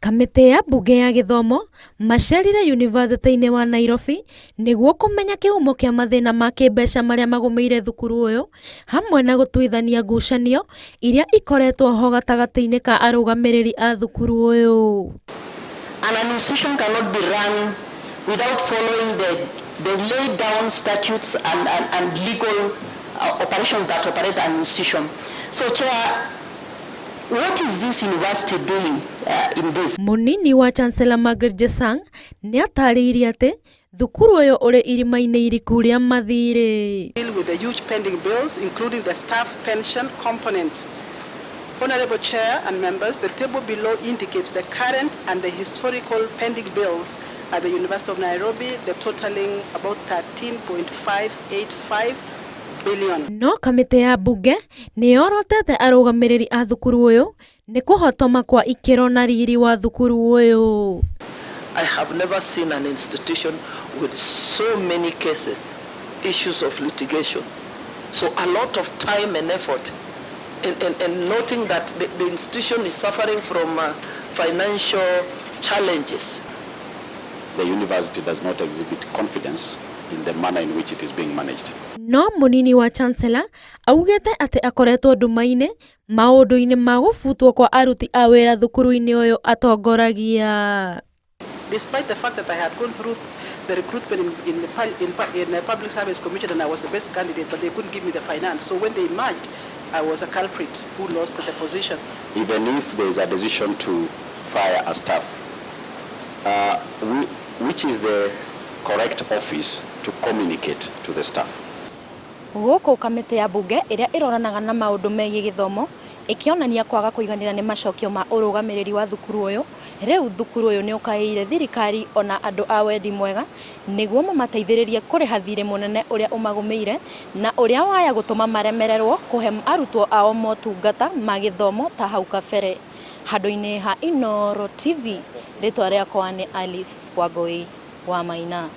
Kamĩtĩ ya mbunge ya gĩthomo macerire University-inĩ wa Nairobi nĩguo kũmenya kĩhumo kĩa mathĩna ma kĩmbeca marĩa magũmĩire thukuru ũyũ hamwe na gũtuithania ngucanio iria ikoretwo ho gatagatĩ-inĩ ka arũgamĩrĩri a thukuru ũyũ. An institution cannot be run without following the laid down statutes and legal operations that operate an institution. So, Chair, what is this university doing in this? Munini wa Chancellor Margaret Jesang nĩ atarĩirie atĩ thukuru ũyũ ũrĩ irima-inĩ iriku rĩa mathiirĩ. Deal with the huge pending bills, including the staff pension component. Honorable Chair and members, the table below indicates the current and the historical pending bills at the University of Nairobi, the totaling about 13.585 billion. No kamĩtĩ ya mbunge nĩ yorotete arũgamĩrĩri a thukuru ũyũ nĩ kũhotoma kwa ikĩro na riri wa thukuru ũyũ. I have never seen an institution with so many cases, issues of litigation. So a lot of time and effort and noting that the institution is suffering from financial challenges. The university does not exhibit confidence in the manner in which it is being managed. No munini wa Chancellor augete atĩ akoretwo nduma-inĩ maũndũ-inĩ ma gũbutwo kwa aruti a wĩra thukuru-inĩ ũyũ atongoragia. Despite the fact that I had gone through the recruitment in the Public Service Commission and I was the best candidate, but they couldn't give me the finance. So when they merged, I was a culprit who lost the position. Even if there is a decision to fire a staff, which is the correct office to communicate to the staff? Gũkũ kamĩtĩ ya mbunge ĩrĩa ĩroranaga na maũndũ megiĩ gĩthomo ĩkĩonania kwaga kũiganĩra nĩ macokio ma ũrũgamĩrĩri wa thukuru ũyũ. Rĩu thukuru ũyũ nĩ ũkaĩire thirikari ona andũ a wendi mwega nĩguo mamateithĩrĩrie kũrĩha thirĩ mũnene ũrĩa ũmagũmĩire na ũrĩa waya gũtũma maremererwo kũhe arutwo ao motungata ma gĩthomo ta hau kabere. Handũ-inĩ ha Inooro TV, rĩtwa rĩakwa nĩ Alice Wangui wa Maina.